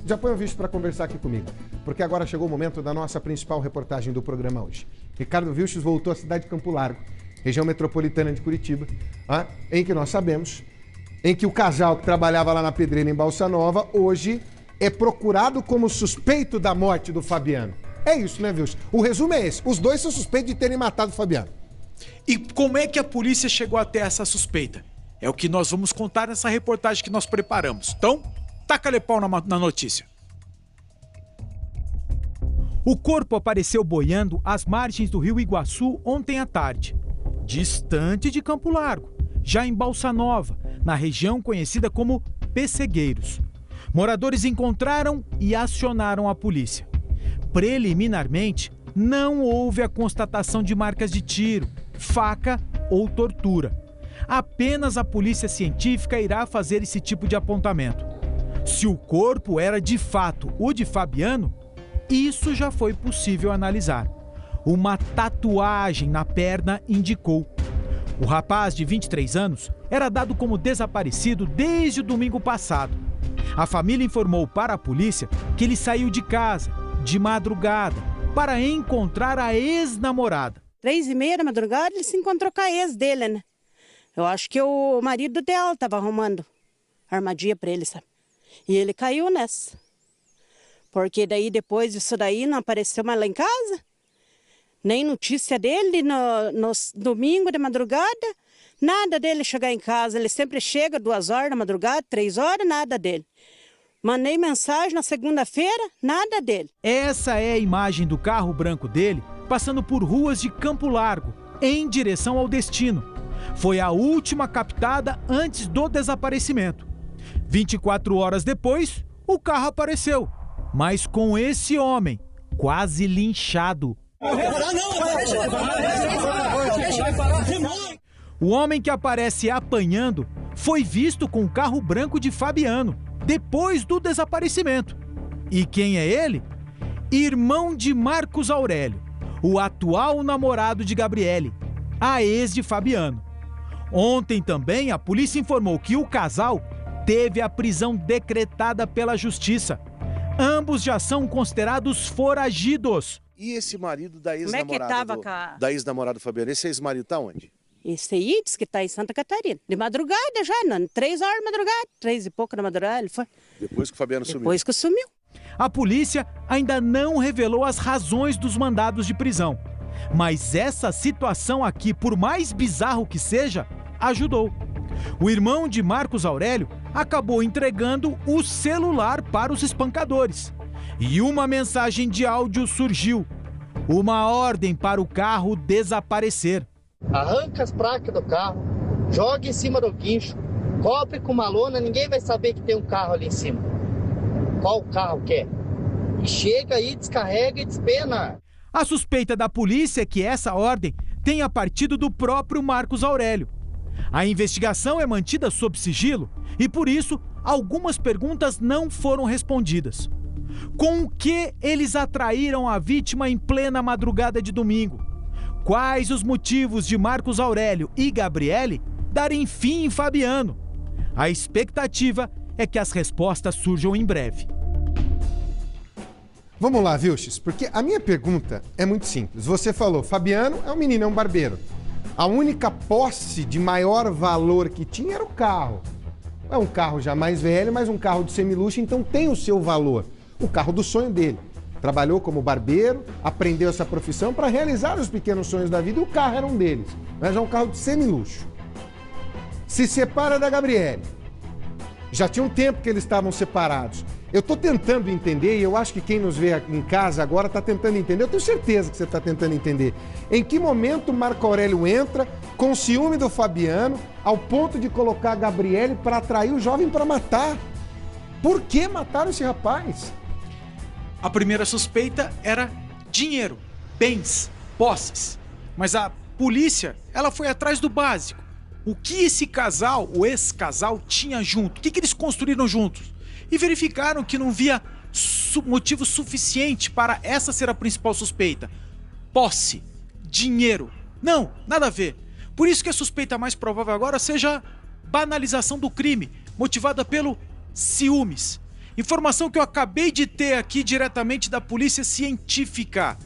já põe o visto para conversar aqui comigo, porque agora chegou o momento da nossa principal reportagem do programa hoje. Ricardo Vilches voltou à cidade de Campo Largo, região metropolitana de Curitiba, em que nós sabemos, em que o casal que trabalhava lá na pedreira em Balsa Nova, hoje é procurado como suspeito da morte do Fabiano. É isso, né, Vilches? O resumo é esse, os dois são suspeitos de terem matado o Fabiano. E como é que a polícia chegou até essa suspeita? É o que nós vamos contar nessa reportagem que nós preparamos. Então, taca-lhe pau na notícia. O corpo apareceu boiando às margens do rio Iguaçu ontem à tarde, distante de Campo Largo, já em Balsa Nova, na região conhecida como Pessegueiros. Moradores encontraram e acionaram a polícia. Preliminarmente, não houve a constatação de marcas de tiro, faca ou tortura. Apenas a polícia científica irá fazer esse tipo de apontamento. Se o corpo era de fato o de Fabiano, isso já foi possível analisar. Uma tatuagem na perna indicou. O rapaz de 23 anos era dado como desaparecido desde o domingo passado. A família informou para a polícia que ele saiu de casa, de madrugada, para encontrar a ex-namorada. 3h30 da madrugada ele se encontrou com a ex dele, né? Eu acho que o marido dela estava arrumando armadilha para ele, sabe? E ele caiu nessa. Porque daí, depois disso daí, não apareceu mais lá em casa. Nem notícia dele no domingo de madrugada. Nada dele chegar em casa. Ele sempre chega 2 horas da madrugada, 3 horas, nada dele. Mandei mensagem na segunda-feira, nada dele. Essa é a imagem do carro branco dele passando por ruas de Campo Largo, em direção ao destino. Foi a última captada antes do desaparecimento. 24 horas depois, o carro apareceu, mas com esse homem, quase linchado. O homem que aparece apanhando foi visto com o carro branco de Fabiano, depois do desaparecimento. E quem é ele? Irmão de Marcos Aurélio, o atual namorado de Gabriele, a ex de Fabiano. Ontem também a polícia informou que o casal teve a prisão decretada pela justiça. Ambos já são considerados foragidos. E esse marido da ex-namorada Como ex-namorada do Fabiano, esse ex-marido tá onde? Esse aí diz que está em Santa Catarina. De madrugada já, não, 3 horas da madrugada, 3 e pouco da madrugada ele foi. Depois que o Fabiano sumiu? Depois que sumiu. A polícia ainda não revelou as razões dos mandados de prisão. Mas essa situação aqui, por mais bizarro que seja, ajudou. O irmão de Marcos Aurélio acabou entregando o celular para os espancadores. E uma mensagem de áudio surgiu. Uma ordem para o carro desaparecer. Arranca as placas do carro, joga em cima do guincho, cobre com uma lona, ninguém vai saber que tem um carro ali em cima. Qual carro que é? E chega aí, descarrega e despena. A suspeita da polícia é que essa ordem tenha partido do próprio Marcos Aurélio. A investigação é mantida sob sigilo e, por isso, algumas perguntas não foram respondidas. Com o que eles atraíram a vítima em plena madrugada de domingo? Quais os motivos de Marcos Aurélio e Gabriele darem fim em Fabiano? A expectativa é que as respostas surjam em breve. Vamos lá, Vilches, porque a minha pergunta é muito simples. Você falou, Fabiano é um menino, é um barbeiro. A única posse de maior valor que tinha era o carro. É um carro já mais velho, mas um carro de semiluxo, então tem o seu valor. O carro do sonho dele. Trabalhou como barbeiro, aprendeu essa profissão para realizar os pequenos sonhos da vida e o carro era um deles. Mas é um carro de semiluxo. Se separa da Gabriele. Já tinha um tempo que eles estavam separados. Eu estou tentando entender, e eu acho que quem nos vê em casa agora está tentando entender, eu tenho certeza que você está tentando entender, em que momento Marco Aurélio entra com ciúme do Fabiano ao ponto de colocar a Gabriele para atrair o jovem para matar. Por que mataram esse rapaz? A primeira suspeita era dinheiro, bens, posses. Mas a polícia, ela foi atrás do básico. O que esse casal, o ex-casal, tinha junto? O que eles construíram juntos? E verificaram que não havia motivo suficiente para essa ser a principal suspeita. Posse, dinheiro. Não, nada a ver. Por isso que a suspeita mais provável agora seja a banalização do crime, motivada pelo ciúmes. Informação que eu acabei de ter aqui diretamente da polícia científica.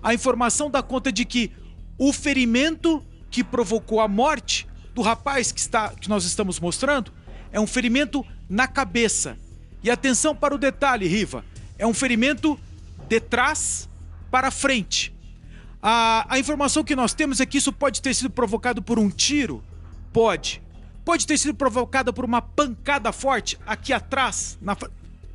A informação dá conta de que o ferimento que provocou a morte do rapaz que nós estamos mostrando é um ferimento na cabeça. E atenção para o detalhe, Riva, é um ferimento de trás para frente. A informação que nós temos é que isso pode ter sido provocado por um tiro? Pode. Pode ter sido provocado por uma pancada forte aqui atrás?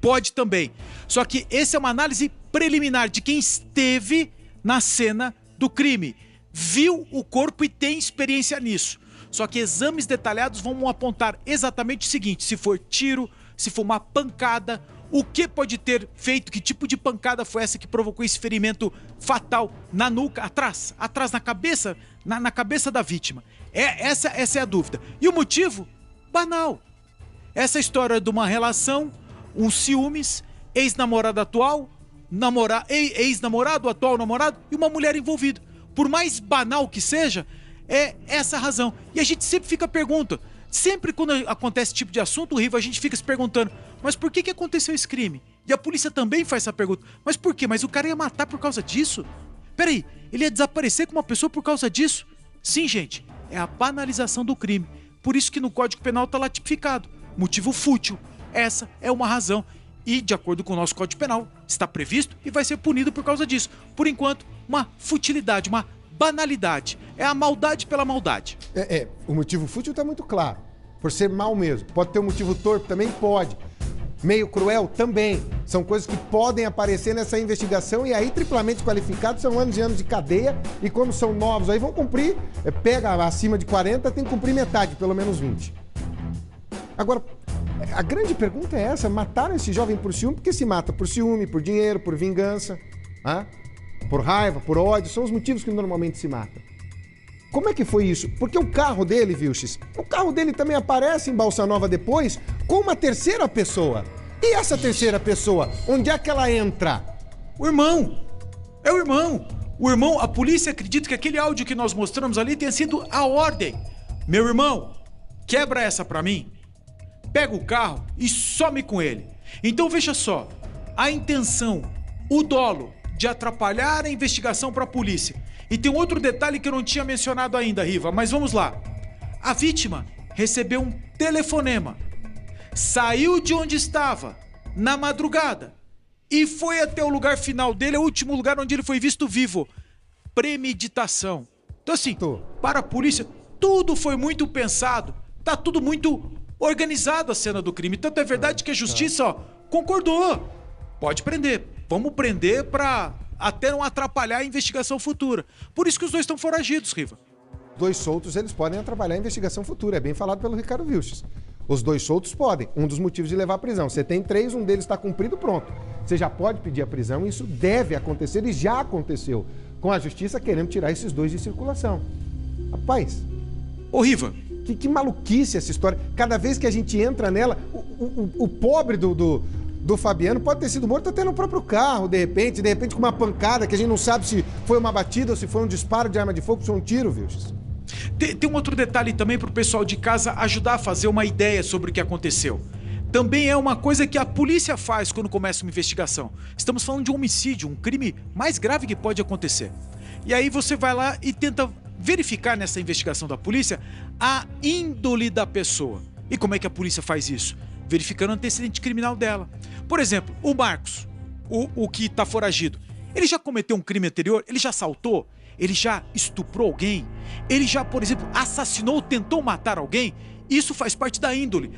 Pode também. Só que essa é uma análise preliminar de quem esteve na cena do crime. Viu o corpo e tem experiência nisso. Só que exames detalhados vão apontar exatamente o seguinte: se for tiro, se for uma pancada, o que pode ter feito, que tipo de pancada foi essa que provocou esse ferimento fatal na nuca, atrás na cabeça, na cabeça da vítima. Essa é a dúvida. E o motivo? Banal. Essa história de uma relação, um ciúmes, ex-namorada atual, ex-namorado, atual namorado e uma mulher envolvida. Por mais banal que seja, é essa a razão. E a gente sempre fica perguntando, sempre quando acontece esse tipo de assunto, Riva, a gente fica se perguntando, mas por que aconteceu esse crime? E a polícia também faz essa pergunta, mas por quê? Mas o cara ia matar por causa disso? Peraí, ele ia desaparecer com uma pessoa por causa disso? Sim, gente, é a banalização do crime. Por isso que no Código Penal está lá tipificado. Motivo fútil. Essa é uma razão. E, de acordo com o nosso Código Penal, está previsto e vai ser punido por causa disso. Por enquanto, uma futilidade, uma banalidade. É a maldade pela maldade. O motivo fútil está muito claro. Por ser mal mesmo. Pode ter um motivo torpe também? Pode. Meio cruel? Também. São coisas que podem aparecer nessa investigação e aí triplamente qualificados são anos e anos de cadeia e como são novos aí vão cumprir, pega acima de 40, tem que cumprir metade, pelo menos 20. Agora, a grande pergunta é essa, mataram esse jovem por ciúme? Porque se mata por ciúme, por dinheiro, por vingança, por raiva, por ódio, são os motivos que normalmente se mata. Como é que foi isso? Porque o carro dele, Vilches, o carro dele também aparece em Balsa Nova depois com uma terceira pessoa. E essa terceira pessoa, onde é que ela entra? O irmão. É o irmão. O irmão, a polícia acredita que aquele áudio que nós mostramos ali tenha sido a ordem. Meu irmão, quebra essa pra mim. Pega o carro e some com ele. Então veja só, a intenção, o dolo de atrapalhar a investigação pra polícia. E tem um outro detalhe que eu não tinha mencionado ainda, Riva, mas vamos lá. A vítima recebeu um telefonema, saiu de onde estava, na madrugada, e foi até o lugar final dele, o último lugar onde ele foi visto vivo. Premeditação. Então assim, para a polícia, tudo foi muito pensado, tá tudo muito organizado a cena do crime. Tanto é verdade que a justiça, concordou. Pode prender, vamos prender pra até não atrapalhar a investigação futura. Por isso que os dois estão foragidos, Riva. Dois soltos, eles podem atrapalhar a investigação futura. É bem falado pelo Ricardo Vilches. Os dois soltos podem. Um dos motivos de levar à prisão. Você tem 3, um deles está cumprido, pronto. Você já pode pedir a prisão e isso deve acontecer e já aconteceu. Com a justiça querendo tirar esses 2 de circulação. Rapaz. Ô, Riva. Que maluquice essa história. Cada vez que a gente entra nela, o pobre do Fabiano pode ter sido morto até no próprio carro, de repente com uma pancada que a gente não sabe se foi uma batida ou se foi um disparo de arma de fogo, se foi um tiro, viu? Tem um outro detalhe também para o pessoal de casa ajudar a fazer uma ideia sobre o que aconteceu. Também é uma coisa que a polícia faz quando começa uma investigação. Estamos falando de um homicídio, um crime mais grave que pode acontecer. E aí você vai lá e tenta verificar nessa investigação da polícia a índole da pessoa. E como é que a polícia faz isso? Verificando o antecedente criminal dela. Por exemplo, o Marcos, o que está foragido, ele já cometeu um crime anterior? Ele já assaltou? Ele já estuprou alguém? Ele já, por exemplo, assassinou ou tentou matar alguém? Isso faz parte da índole,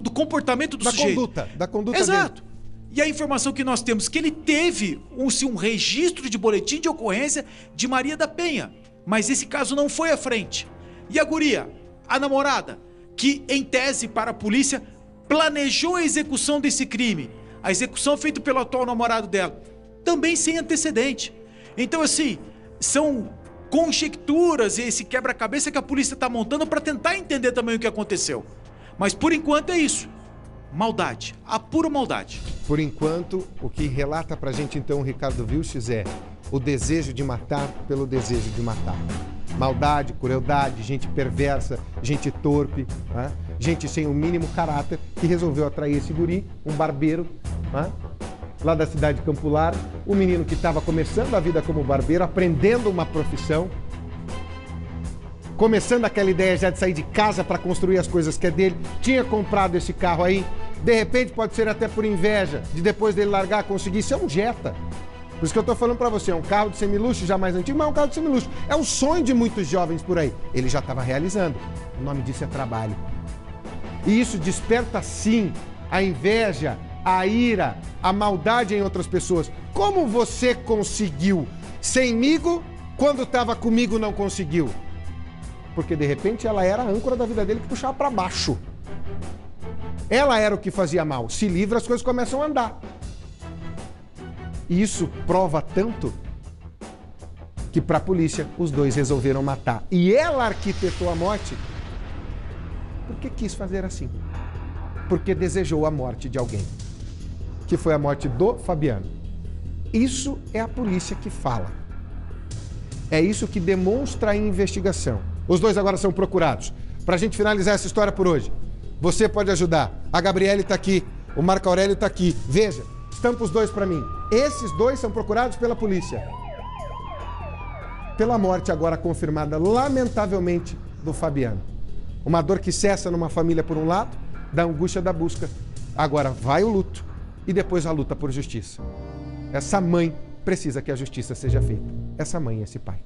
do comportamento do sujeito. Da conduta Exato. dele. E a informação que nós temos que ele teve um registro de boletim de ocorrência de Maria da Penha. Mas esse caso não foi à frente. E a guria, a namorada, que em tese para a polícia planejou a execução desse crime. A execução feita pelo atual namorado dela. Também sem antecedente. Então assim, são conjecturas e esse quebra-cabeça que a polícia está montando para tentar entender também o que aconteceu. Mas por enquanto é isso. Maldade. A pura maldade. Por enquanto, o que relata pra gente então o Ricardo Vilches é o desejo de matar pelo desejo de matar. Maldade, crueldade, gente perversa, gente torpe, né? gente sem o mínimo caráter, que resolveu atrair esse guri, um barbeiro, né? Lá da cidade de Campo Largo, um menino que estava começando a vida como barbeiro, aprendendo uma profissão, começando aquela ideia já de sair de casa para construir as coisas que é dele, tinha comprado esse carro aí, de repente pode ser até por inveja, de depois dele largar, conseguir, isso é um Jetta. Por isso que eu tô falando para você, é um carro de semiluxo, já mais antigo, mas é um carro de semiluxo. É um sonho de muitos jovens por aí. Ele já estava realizando. O nome disso é trabalho. E isso desperta sim a inveja, a ira, a maldade em outras pessoas. Como você conseguiu semigo quando estava comigo não conseguiu? Porque de repente ela era a âncora da vida dele que puxava para baixo. Ela era o que fazia mal. Se livra, as coisas começam a andar. E isso prova tanto que para a polícia os dois resolveram matar. E ela arquitetou a morte porque quis fazer assim. Porque desejou a morte de alguém. Que foi a morte do Fabiano. Isso é a polícia que fala. É isso que demonstra a investigação. Os dois agora são procurados. Para a gente finalizar essa história por hoje, você pode ajudar. A Gabriele está aqui, o Marco Aurélio está aqui. Veja, estampa os dois para mim. Esses dois são procurados pela polícia. Pela morte agora confirmada, lamentavelmente, do Fabiano. Uma dor que cessa numa família por um lado, da angústia da busca. Agora vai o luto e depois a luta por justiça. Essa mãe precisa que a justiça seja feita. Essa mãe e esse pai.